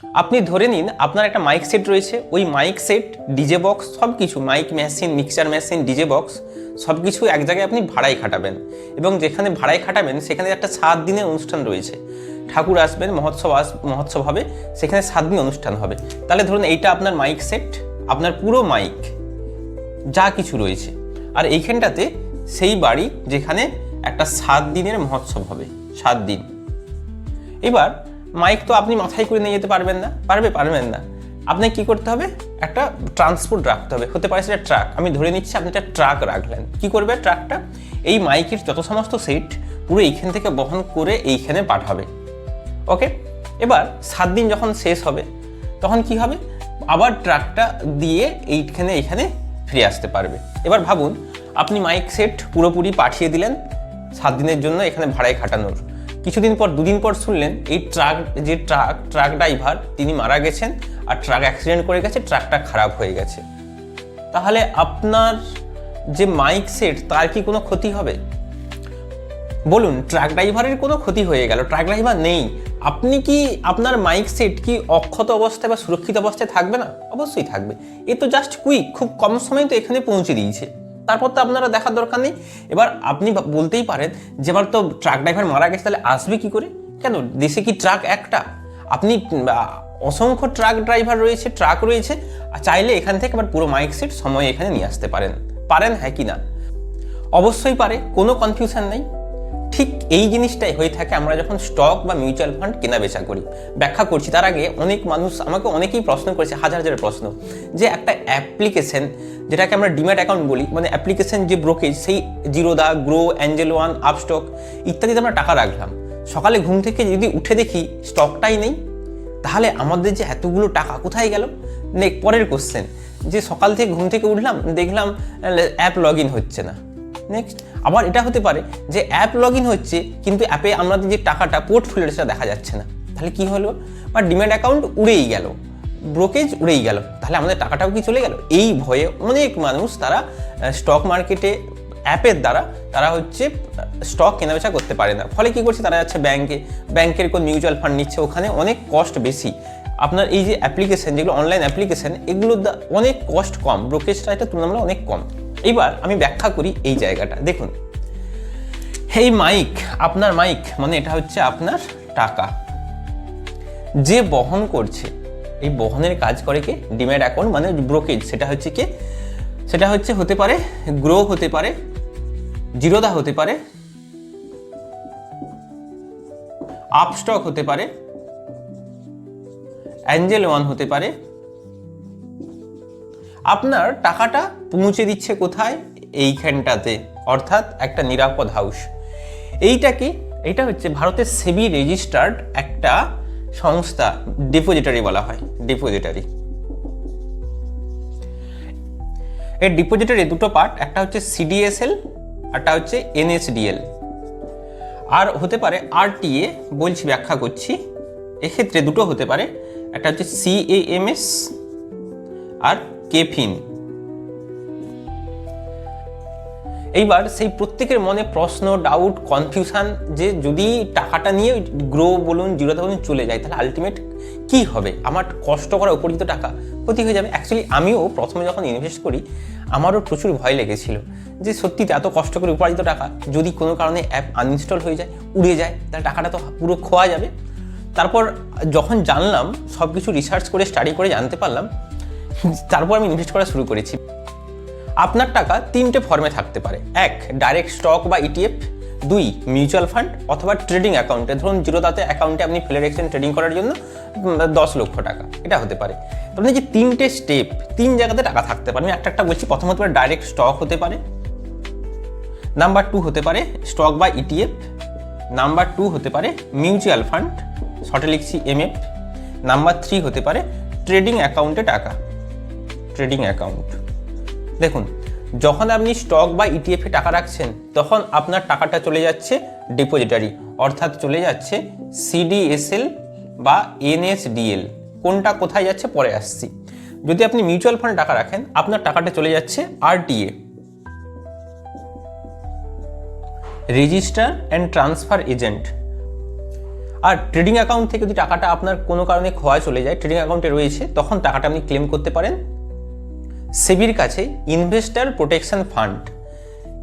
আপনি ধরে নিন আপনার একটা মাইক সেট রয়েছে, ওই মাইক সেট, ডিজে বক্স, সব কিছু, mic machine, mixture machine, DJ box সব কিছু এক জায়গায় আপনি ভাড়ায় খাটাবেন, এবং যেখানে ভাড়ায় খাটাবেন সেখানে একটা 7 দিনের অনুষ্ঠান রয়েছে, ঠাকুর আসবেন, মহোৎসব হবে, সেখানে 7 দিন অনুষ্ঠান হবে। তাহলে ধরুন এইটা আপনার মাইক সেট, আপনার পুরো মাইক যা কিছু রয়েছে, আর এইখানটাতে সেই বাড়ি যেখানে একটা 7 দিনের মহোৎসব হবে, 7 দিন। এবার মাইক তো আপনি মাথায় করে নিয়ে যেতে পারবেন না, পারবেন না। আপনাকে কী করতে হবে, একটা ট্রান্সপোর্ট রাখতে হবে, হতে পারে সেটা ট্রাক। আমি ধরে নিচ্ছি আপনি একটা ট্রাক রাখলেন। কি করবে ট্রাকটা, এই মাইকের যত সমস্ত সেট পুরো এইখান থেকে বহন করে এইখানে পাঠাবে। ওকে, এবার 7 দিন যখন শেষ হবে তখন কি হবে, আবার ট্রাকটা দিয়ে এইখানে ফিরে আসতে পারবে। এবার ভাবুন আপনি মাইক সেট পুরোপুরি পাঠিয়ে দিলেন 7 দিনের জন্য এখানে ভাড়ায় খাটানোর। কিছুদিন পর, 2 দিন পর শুনলেন এই ট্রাক ড্রাইভার তিনি মারা গেছেন, আর ট্রাক অ্যাক্সিডেন্ট করে গেছে, ট্রাকটা খারাপ হয়ে গেছে। তাহলে আপনার যে মাইক সেট তার কি কোনো ক্ষতি হবে? বলুন, ট্রাক ড্রাইভারের কোনো ক্ষতি হয়ে গেল, ট্রাক ড্রাইভার নেই, আপনি কি, আপনার মাইক সেট কি অক্ষত অবস্থায় বা সুরক্ষিত অবস্থায় থাকবে না? অবশ্যই থাকবে। এ তো জাস্ট কুইক, খুব কম সময় তো এখানে পৌঁছে দিয়েছে, তারপর তো আপনারা দেখার দরকার নেই। এবার আপনি বলতেই পারেন যে এবার তো ট্রাক ড্রাইভার মারা গেছে, তাহলে আসবে কি করে? কেন, দেশে কি ট্রাক একটা? আপনি অসংখ্য ট্রাক ড্রাইভার রয়েছে, ট্রাক রয়েছে, চাইলে এখান থেকে আবার পুরো মাইক সেট সময় এখানে নিয়ে আসতে পারেন, হ্যাঁ কি না? অবশ্যই পারে, কোনো কনফিউশন নেই। ঠিক এই জিনিসটাই হয়ে থাকে আমরা যখন স্টক বা মিউচুয়াল ফান্ড কেনা বেচা করি। ব্যাখ্যা করছি তার আগে, অনেক মানুষ আমাকে অনেকেই প্রশ্ন করেছে, হাজার প্রশ্ন, যে একটা অ্যাপ্লিকেশন যেটাকে আমরা ডিম্যাট অ্যাকাউন্ট বলি, মানে অ্যাপ্লিকেশন যে ব্রোকেজ, সেই Zerodha, grow, Angel one, Upstox ইত্যাদিতে আমরা টাকা রাখলাম, সকালে ঘুম থেকে যদি উঠে দেখি স্টকটাই নেই, তাহলে আমাদের যে এতগুলো টাকা কোথায় গেল? পরের কোশ্চেন, যে সকাল থেকে ঘুম থেকে উঠলাম, দেখলাম অ্যাপ লগ ইন হচ্ছে না। নেক্সট, আবার এটা হতে পারে যে অ্যাপ লগ ইন হচ্ছে কিন্তু অ্যাপে আমাদের যে টাকাটা পোর্টফোলিও সেটা দেখা যাচ্ছে না। তাহলে কি হলো? বা ডিম্যাট অ্যাকাউন্ট উড়েই গেল, ব্রোকেজ উড়েই গেল, তাহলে আমাদের টাকাটাও কি চলে গেল? এই ভয়ে অনেক মানুষ তারা স্টক মার্কেটে অ্যাপের দ্বারা তারা স্টক কেনাবেচা করতে পারে না। ফলে কি করছে, তারা যাচ্ছে ব্যাংকের কোন মিউচুয়াল ফান্ড নিচ্ছে, ওখানে অনেক কস্ট বেশি। আপনার এই যে অ্যাপ্লিকেশন, যেগুলো অনলাইন অ্যাপ্লিকেশন, এগুলোর অনেক কস্ট কম, ব্রোকেজটা এটা তুলনামূলক অনেক কম। এইবার আমি ব্যাখ্যা করি এই জায়গাটা। দেখুন, এই মাইক, আপনার মাইক মানে এটা হচ্ছে আপনার টাকা, যে বহন করছে, এই বহনের কাজ করে কে? ডিম্যাট অ্যাকাউন্ট মানে ব্রোকেজ। সেটা হচ্ছে কে? সেটা হতে পারে গ্রো, হতে পারে জিরোদা, হতে পারে আপস্টক, হতে পারে অ্যাঞ্জেল ওয়ান, হতে পারে। আপনার টাকাটা পৌঁছে দিচ্ছে কোথায়? এইখানটাতে, অর্থাৎ একটা নিরাপদ হাউস। এইটা হচ্ছে ভারতের সেবি রেজিস্টার্ড একটা সংস্থা, ডিপোজিটারি বলা হয়, ডিপোজিটারি। এই ডিপোজিটারি দুটো পার্ট, একটা হচ্ছে সিডিএসএল, একটা হচ্ছে NSDL, আর হতে পারে RTA, বলছি, ব্যাখ্যা করছি। এক্ষেত্রে দুটো হতে পারে, একটা হচ্ছে CAMS আর কেফিন। এইবার সেই প্রত্যেকের মনে প্রশ্ন, ডাউট, কনফিউশন, যে যদি টাকাটা নিয়ে গ্রো বলুন, জিরোদা বলুন চলে যায়, তাহলে আলটিমেট কি হবে? আমার কষ্ট করা উপার্জিত টাকা ক্ষতি হয়ে যাবে। অ্যাকচুয়ালি আমিও প্রথমে যখন ইনভেস্ট করি আমারও প্রচুর ভয় লেগেছিল, যে সত্যিতে এত কষ্ট করে উপার্জিত টাকা যদি কোনো কারণে অ্যাপ আনইনস্টল হয়ে যায়, উড়ে যায়, তাহলে টাকাটা তো পুরো খোয়া যাবে। তারপর যখন জানলাম, সব কিছু রিসার্চ করে, স্টাডি করে জানতে পারলাম, তারপর আমি ইনভেস্ট করা শুরু করেছি। আপনার টাকা 3টে ফর্মে থাকতে পারে। 1, ডাইরেক্ট স্টক বা ETF। 2, মিউচুয়াল ফান্ড অথবা ট্রেডিং অ্যাকাউন্টে। ধরুন জিরোদাতে অ্যাকাউন্টে আপনি ফেলে রেখেছেন ট্রেডিং করার জন্য 10 লক্ষ টাকা, এটা হতে পারে। তাহলে যে 3টে স্টেপ, 3 জায়গাতে টাকা থাকতে পারে। আমি একটা বলছি। প্রথম হতে পারে ডাইরেক্ট স্টক, হতে পারে। নাম্বার 2 হতে পারে স্টক বা ETF। নাম্বার 2 হতে পারে মিউচুয়াল ফান্ড, শর্টে লিখছি MF। নাম্বার 3 হতে পারে ট্রেডিং অ্যাকাউন্টে টাকা, ট্রেডিং অ্যাকাউন্ট। দেখুন, যখন আপনি স্টক বা ETF-এ টাকা রাখছেন, তখন আপনার টাকাটা চলে যাচ্ছে ডিপোজিটারি, অর্থাৎ চলে যাচ্ছে CDSL বা NSDL। কোনটা কোথায় যাচ্ছে পরে আসছি। যদি আপনি মিউচুয়াল ফান্ডে টাকা রাখেন, আপনার টাকাটা চলে যাচ্ছে RTA, registrar and transfer agent. আর ট্রেডিং অ্যাকাউন্ট থেকে যদি টাকাটা আপনার কোনো কারণে খোয়া চলে যায়, ট্রেডিং অ্যাকাউন্টে রয়েছে, তখন টাকাটা আপনি ক্লেম করতে পারেন সেবির কাছে investor protection fund.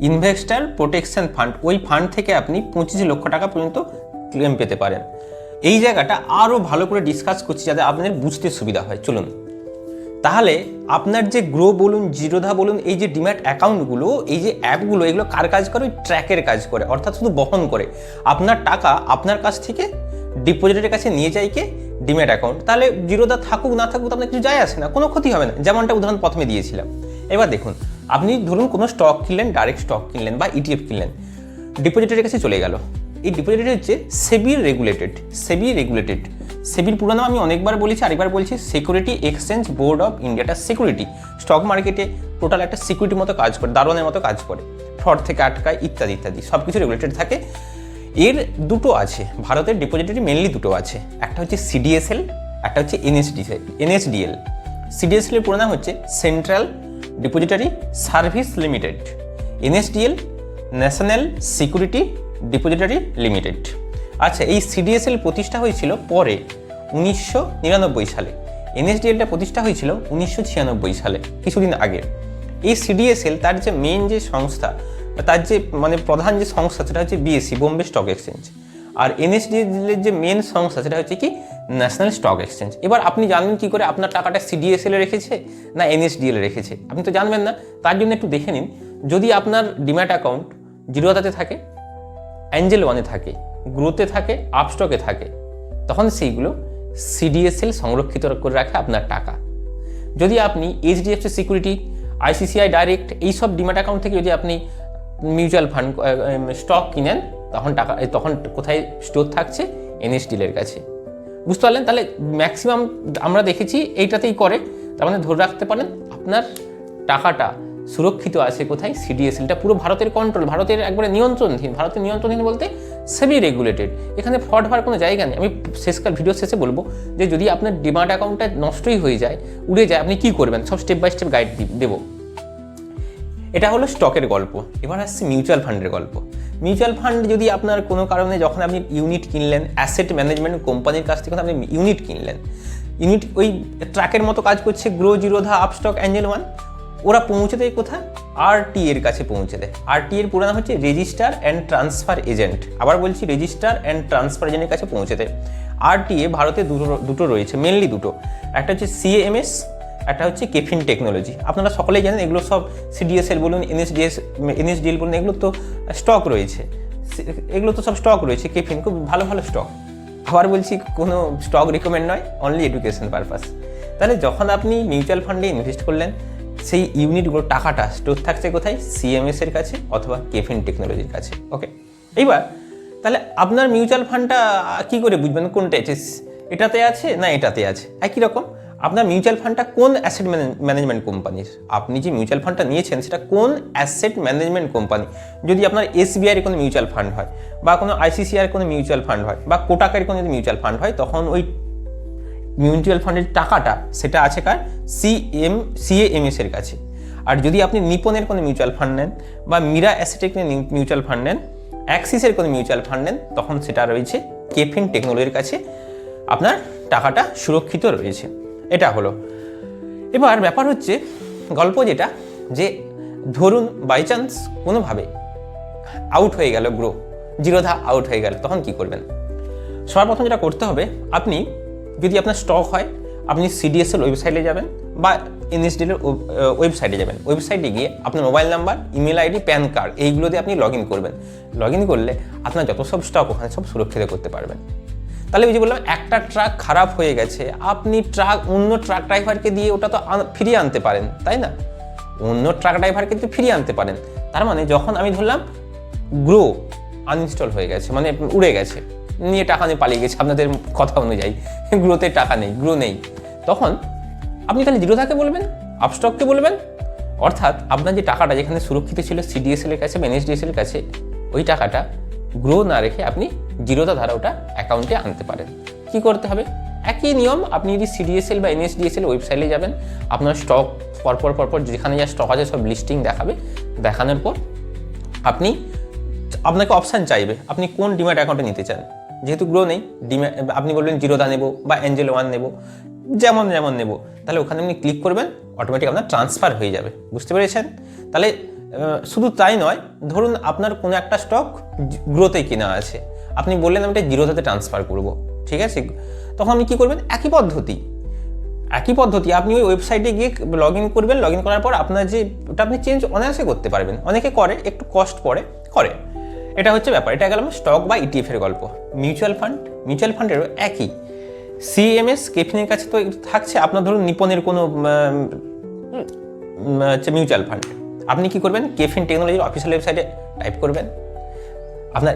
Investor protection fund, ওই ফান্ড থেকে আপনি 25 লক্ষ টাকা পর্যন্ত ক্লেম পেতে পারেন। এই জায়গাটা আরও ভালো করে ডিসকাস করছি যাতে আপনাদের বুঝতে সুবিধা হয়। চলুন, তাহলে আপনার যে গ্রো বলুন, জিরোধা বলুন, এই যে ডিম্যাট অ্যাকাউন্টগুলো, এই যে অ্যাপগুলো, এগুলো কার কাজ করে? ওই ট্র্যাকের কাজ করে, অর্থাৎ শুধু বহন করে। আপনার টাকা আপনার কাছ থেকে ডিপোজিটের কাছে নিয়ে যায় কে? Demat account. তাহলে জিরোধা থাকুক না থাকুক আপনার কিছু যায় আসে না, কোনো ক্ষতি হবে না, যেমনটা উদাহরণ প্রথমে দিয়েছিলাম। এবার দেখুন, আপনি ধরুন কোনো স্টক কিনলেন, ডাইরেক্ট স্টক কিনলেন বা ইটিএফ কিনলেন, ডিপোজিটের কাছে চলে গেল। এই ডিপোজিটরি হচ্ছে সেবি রেগুলেটেড। সেবির পুরো নাম আমি অনেকবার বলেছি, আরেকবার বলছি, সিকিউরিটি এক্সচেঞ্জ বোর্ড অফ ইন্ডিয়াটা সিকিউরিটি। স্টক মার্কেটে টোটাল একটা সিকিউরিটির মতো কাজ করে, দারোয়ানের মতো কাজ করে, ফ্রড থেকে আটকায় ইত্যাদি ইত্যাদি, সব কিছু রেগুলেটেড থাকে। এর দুটো আছে, ভারতের ডিপোজিটরি মেনলি দুটো আছে, একটা হচ্ছে সিডিএসএল, একটা হচ্ছে এনএসডিএল। সিডিএসএল এর পুরো নাম হচ্ছে central depository service limited. NSDL national security depository limited. আচ্ছা, এই সিডিএসএল প্রতিষ্ঠা হয়েছিল পরে 1999 সালে, এনএসডিএলটা প্রতিষ্ঠা হয়েছিল 1996 সালে, কিছুদিন আগে। এই সিডিএসএল তার যে মেন যে সংস্থা, তার যে মানে প্রধান যে সংস্থা, সেটা হচ্ছে বিএসসি, বোম্বে স্টক এক্সচেঞ্জ। আর এনএসডিএলের যে মেন সংস্থা, সেটা হচ্ছে কি? National stock exchange. এবার আপনি জানেন কি করে আপনার টাকাটা সিডিএসএল এ রেখেছে না এনএসডিএল এ রেখেছে? আপনি তো জানবেন না। তার জন্য একটু দেখে নিন, যদি আপনার ডিম্যাট অ্যাকাউন্ট জিরোধাতে থাকে, অ্যাঞ্জেল ওয়ানে থাকে, গ্রোতে থাকে, আপস্টকে থাকে, তখন সেইগুলো সিডিএসএল সংরক্ষিত করে রাখে আপনার টাকা। যদি আপনি এইচডিএফসি সিকিউরিটি, আইসিসিআই ডাইরেক্ট, এইসব ডিম্যাট অ্যাকাউন্ট থেকে যদি আপনি মিউচুয়াল ফান্ড স্টক কিনেন, তখন কোথায় স্টোর থাকছে? এনএসডিএল এর কাছে। বুঝতে পারলেন? তাহলে ম্যাক্সিমাম আমরা দেখেছি এইটাতেই করে। তার মানে ধরে রাখতে পারেন আপনার টাকাটা সুরক্ষিত আছে কোথায়? সিডিএসএলটা পুরো ভারতের কন্ট্রোল, ভারতের একবারে নিয়ন্ত্রণহীন। ভারতের নিয়ন্ত্রণহীন বলতে সেবি রেগুলেটেড, এখানে ফ্রড হওয়ার কোনো জায়গা নেই। আমি ভিডিও শেষে বলবো যে যদি আপনার ডিম্যাট অ্যাকাউন্টটা নষ্টই হয়ে যায়, উড়ে যায়, আপনি কী করবেন, সব স্টেপ বাই স্টেপ গাইড দেবো। এটা হলো স্টকের গল্প। এবার আসছে মিউচুয়াল ফান্ডের গল্প। মিউচুয়াল ফান্ড যদি আপনার কোনো কারণে, যখন আপনি ইউনিট কিনলেন অ্যাসেট ম্যানেজমেন্ট কোম্পানির কাছ থেকে, আপনি ইউনিট কিনলেন, ইউনিট ওই ট্র্যাকের মতো কাজ করছে, grow, Zerodha, Upstox, Angel one, ওরা পৌঁছে দেয় কোথায়? আরটি এর কাছে পৌঁছে দেয়। আরটি এর পুরো নাম হচ্ছে রেজিস্টার অ্যান্ড ট্রান্সফার এজেন্ট। আবার বলছি, রেজিস্টার অ্যান্ড ট্রান্সফার এজেন্টের কাছে পৌঁছে দেয়। আরটিএ ভারতে দুটো রয়েছে, মেনলি দুটো, একটা হচ্ছে সিএএমএস, একটা হচ্ছে কেফিন টেকনোলজি। আপনারা সকলেই জানেন, এগুলো সব সিডিএসএল বলুন, এনএসডিএল বলুন, এগুলো তো স্টক রয়েছে, কেফিন খুব ভালো ভালো স্টক। আবার বলছি, কোনো স্টক রিকমেন্ড নয়, অনলি এডুকেশন পারপাস। তাহলে যখন আপনি মিউচুয়াল ফান্ডে ইনভেস্ট করলেন, সেই ইউনিটগুলো টাকাটা স্টোর থাকছে কোথায়? সিএমএস এর কাছে অথবা কেফিন টেকনোলজির কাছে। ওকে, এইবার তাহলে আপনার মিউচুয়াল ফান্ডটা কী করে বুঝবেন কোনটা এটাতে আছে না এটাতে আছে? একই রকম, আপনার মিউচুয়াল ফান্ডটা কোন অ্যাসেট ম্যানেজমেন্ট কোম্পানির, আপনি যে মিউচুয়াল ফান্ডটা নিয়েছেন সেটা কোন অ্যাসেট ম্যানেজমেন্ট কোম্পানি। যদি আপনার এসবিআইয়ের কোনো মিউচুয়াল ফান্ড হয়, বা কোনো আইসিসিআইয়ের কোনো মিউচুয়াল ফান্ড হয়, বা কোটাকের কোনো যদি মিউচুয়াল ফান্ড হয়, তখন ওই মিউচুয়াল ফান্ডের টাকাটা সেটা আছে কার? সিএএমএস এর কাছে। আর যদি আপনি নিপনের কোনো মিউচুয়াল ফান্ড নেন, বা মীরা অ্যাসেটের কোনো মিউচুয়াল ফান্ড নেন, অ্যাক্সিসের কোনো মিউচুয়াল ফান্ড নেন, তখন সেটা রয়েছে কেফিন টেকনোলজির কাছে, আপনার টাকাটা সুরক্ষিত রয়েছে। এটা হলো। এবার ব্যাপার হচ্ছে গল্প যেটা, যে ধরুন বাই চান্স কোনোভাবে আউট হয়ে গেল, গ্রো, জিরোধা আউট হয়ে গেল, তখন কি করবেন? সবার প্রথম যেটা করতে হবে, আপনি যদি আপনার স্টক হয়, আপনি সিডিএসএল ওয়েবসাইটে যাবেন বা এনএসডিএল ওয়েবসাইটে যাবেন। ওয়েবসাইটে গিয়ে আপনার mobile number, email ID, pan card, এইগুলো দিয়ে আপনি লগ ইন করবেন। লগ ইন করলে আপনার যত সব স্টক ওখানে সব সুরক্ষিত করতে পারবেন। তাহলে ওই যে বললাম, একটা ট্রাক খারাপ হয়ে গেছে, আপনি অন্য ট্রাক ড্রাইভারকে দিয়ে ওটা তো ফিরিয়ে আনতে পারেন, তাই না? অন্য ট্রাক ড্রাইভারকে তো ফিরিয়ে আনতে পারেন। তার মানে যখন আমি ধরলাম গ্রো আনইনস্টল হয়ে গেছে, মানে উড়ে গেছে, নিয়ে টাকা নিয়ে পালিয়ে গেছে, আপনাদের কথা অনুযায়ী গ্রোতে টাকা নেই, গ্রো নেই, তখন আপনি তাহলে জিরোধাকে বলবেন, আপস্টককে বলবেন। অর্থাৎ আপনার যে টাকাটা যেখানে সুরক্ষিত ছিল সিডিএসএল এর কাছে বা এনএসডিএসএল এর কাছে, ওই টাকাটা গ্রো না রেখে আপনি জিরোধা দ্বারা ওটা অ্যাকাউন্টে আনতে পারেন। কি করতে হবে? একই নিয়ম, আপনি যদি সিডিএসএল বা এনএসডিএসএল ওয়েবসাইটে যাবেন, আপনার স্টক পরপর যেখানে যা স্টক আছে সব লিস্টিং দেখাবে। দেখানোর পর আপনাকে অপশান চাইবে, আপনি কোন ডিম্যাট অ্যাকাউন্টে নিতে চান। যেহেতু গ্রো নেই, আপনি বলবেন জিরোধা নেব বা NSDL-1 নেব, যেমন নেব, তাহলে ওখানে আপনি ক্লিক করবেন, অটোমেটিক আপনার ট্রান্সফার হয়ে যাবে। বুঝতে পেরেছেন? তাহলে শুধু তাই নয়, ধরুন আপনার কোনো একটা স্টক গ্রোতে কিনা আছে, আপনি বললেন আমি এটা জিরোধাতে ট্রান্সফার করব, ঠিক আছে? তখন আপনি কী করবেন? একই পদ্ধতি আপনি ওই ওয়েবসাইটে গিয়ে লগ ইন করবেন। লগ ইন করার পর আপনার যে ওটা আপনি চেঞ্জ অনায়াসে করতে পারবেন। অনেকে করে, একটু কস্ট করে। এটা হচ্ছে ব্যাপার। এটা গেল স্টক বা ETF-এর গল্প। মিউচুয়াল ফান্ডেরও একই। CMS কেফিনের কাছে তো থাকছে, আপনার ধরুন নিপনের কোনো মিউচুয়াল ফান্ড, আপনি কি করবেন? কেফিন টেকনোলজির অফিসিয়াল ওয়েবসাইটে টাইপ করবেন, আপনার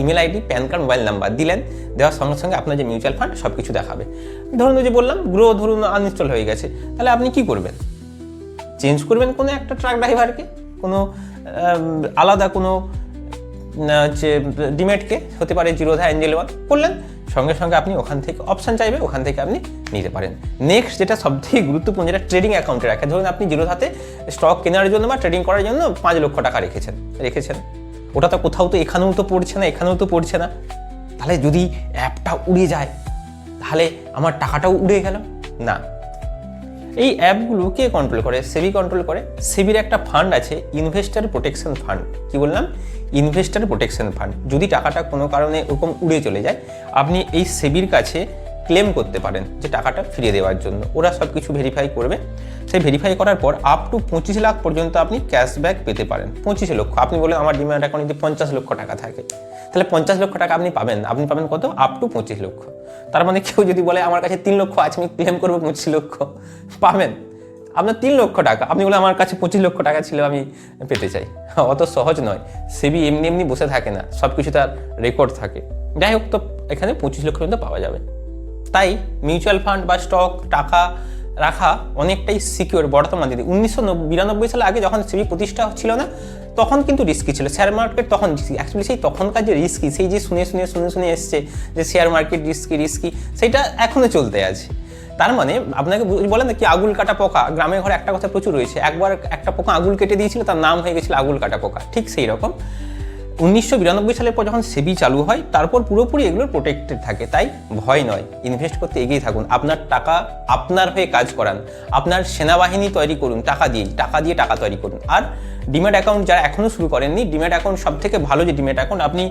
email ID, pan card, mobile number দিলেন, দেওয়ার সঙ্গে সঙ্গে আপনার যে মিউচুয়াল ফান্ড সব কিছু দেখাবে। ধরুন ওই যে বললাম গ্রো ধরুন আনইনস্টল হয়ে গেছে, তাহলে আপনি কি করবেন? চেঞ্জ করবেন কোনো একটা ট্রাক ড্রাইভারকে, কোনো আলাদা কোনো ডিমেটকে, হতে পারে জিরোধা, NSDL-1 করলেন, সঙ্গে সঙ্গে আপনি ওখান থেকে অপশান চাইবে, ওখান থেকে আপনি নিতে পারেন। নেক্সট যেটা সবথেকে গুরুত্বপূর্ণ, যেটা ট্রেডিং অ্যাকাউন্টে রাখে, ধরুন আপনি জিরোধাতে স্টক কেনার জন্য বা ট্রেডিং করার জন্য 5 লক্ষ টাকা রেখেছেন, ওটা তো কোথাও তো এখানেও তো পড়ছে না, তাহলে যদি অ্যাপটা উড়ে যায় তাহলে আমার টাকাটাও উড়ে গেল না। এই অ্যাপগুলো কে কন্ট্রোল করে? সেবি কন্ট্রোল করে। সেবির একটা ফান্ড আছে, ইনভেস্টর প্রোটেকশন ফান্ড। কি বললাম? Investor protection fund. যদি টাকাটা কোনো কারণে ওরকম উড়ে চলে যায়, আপনি এই সেবির কাছে ক্লেম করতে পারেন যে টাকাটা ফিরিয়ে দেওয়ার জন্য। ওরা সব কিছু ভেরিফাই করবে। সেই ভেরিফাই করার পর আপ টু 25 লাখ পর্যন্ত আপনি ক্যাশব্যাক পেতে পারেন। 25 লক্ষ, আপনি বলেন আমার ডিম্যাট অ্যাকাউন্টে যদি 50 লক্ষ টাকা থাকে, তাহলে 50 লক্ষ টাকা আপনি পাবেন। আপনি পাবেন কত? আপ টু 25 লক্ষ। তার মানে কেউ যদি বলে আমার কাছে 3 লক্ষ আছে, আমি ক্লেম করবো 25 লক্ষ, পাবেন। আপনার 3 লক্ষ টাকা, আপনি বলে আমার কাছে 25 লক্ষ টাকা ছিল, আমি পেতে চাই। অত সহজ নয়। সেবি এমনি বসে থাকে না, সব কিছু তার রেকর্ড থাকে। যাই হোক, তো এখানে 25 লক্ষ পর্যন্ত পাওয়া যাবে। তাই মিউচুয়াল ফান্ড বা স্টক টাকা রাখা অনেকটাই সিকিউর বর্তমান দিনে। 1992 সালে আগে যখন সেবি প্রতিষ্ঠা ছিল না, তখন কিন্তু রিস্কি ছিল শেয়ার মার্কেট। তখন অ্যাকচুয়ালি সেই তখনকার যে রিস্কি, সেই যে শুনে এসছে যে শেয়ার মার্কেট রিস্কি, সেইটা এখনো চলতে আছে। তার মানে আপনাকে বলেন না কি আগুল কাটা পোকা, গ্রামে ঘরে একটা কথা প্রচুর রয়েছে, একবার একটা পোকা আগুল কেটে দিয়েছিল, তার নাম হয়ে গেছিল আগুল কাটা পোকা। ঠিক সেই রকম 1992 সালের পর যখন সেবি চালু হয়, তারপর পুরোপুরি এগুলোর প্রোটেক্টেড থাকে। তাই ভয় নয়, ইনভেস্ট করতে এগিয়ে থাকুন। আপনার টাকা আপনার হয়ে কাজ করান, আপনার সেনাবাহিনী তৈরি করুন, টাকা দিয়ে টাকা তৈরি করুন। আর ডিম্যাট অ্যাকাউন্ট যারা এখনও শুরু করেননি, ডিম্যাট অ্যাকাউন্ট সব থেকে ভালো যে ডিম্যাট অ্যাকাউন্ট আপনি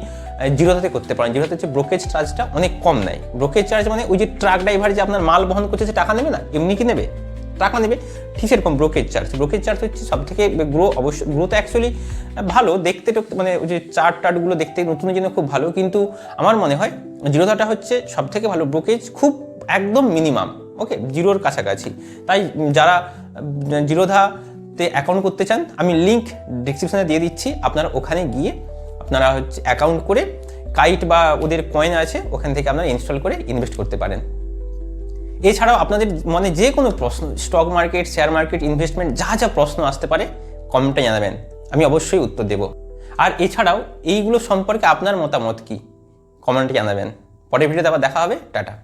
জিরোধাতে করতে পারেন। জিরোধাতে হচ্ছে ব্রোকেজ চার্জটা অনেক কম নেয়। ব্রোকেজ চার্জ মানে ওই যে ট্রাক ড্রাইভার যে আপনার মাল বহন করছে, সে টাকা নেবে না, এমনি কি নেবে? টাকা নেবে। ঠিক সেরকম ব্রোকেজ চার্জ হচ্ছে সব থেকে গ্রো তো অ্যাকচুয়ালি ভালো দেখতে, মানে ওই যে চার্টগুলো দেখতে নতুন জন্য খুব ভালো, কিন্তু আমার মনে হয় জিরোধাটা হচ্ছে সব থেকে ভালো। ব্রোকেজ খুব একদম মিনিমাম, ওকে, জিরোর কাছাকাছি। তাই যারা জিরোধাতে অ্যাকাউন্ট করতে চান, আমি লিঙ্ক ডিসক্রিপশনে দিয়ে দিচ্ছি, আপনারা ওখানে গিয়ে আপনারা হচ্ছে অ্যাকাউন্ট করে কাইট বা ওদের কয়েন আছে, ওখান থেকে আপনারা ইনস্টল করে ইনভেস্ট করতে পারেন। এছাড়াও আপনাদের মনে যে কোনো প্রশ্ন, stock market, share market, investment, যা প্রশ্ন আসতে পারে কমেন্টে জানাবেন, আমি অবশ্যই উত্তর দেব। আর এছাড়াও এইগুলো সম্পর্কে আপনার মতামত কি, কমেন্টে জানাবেন। পরের ভিডিওতে আবার দেখা হবে। টাটা।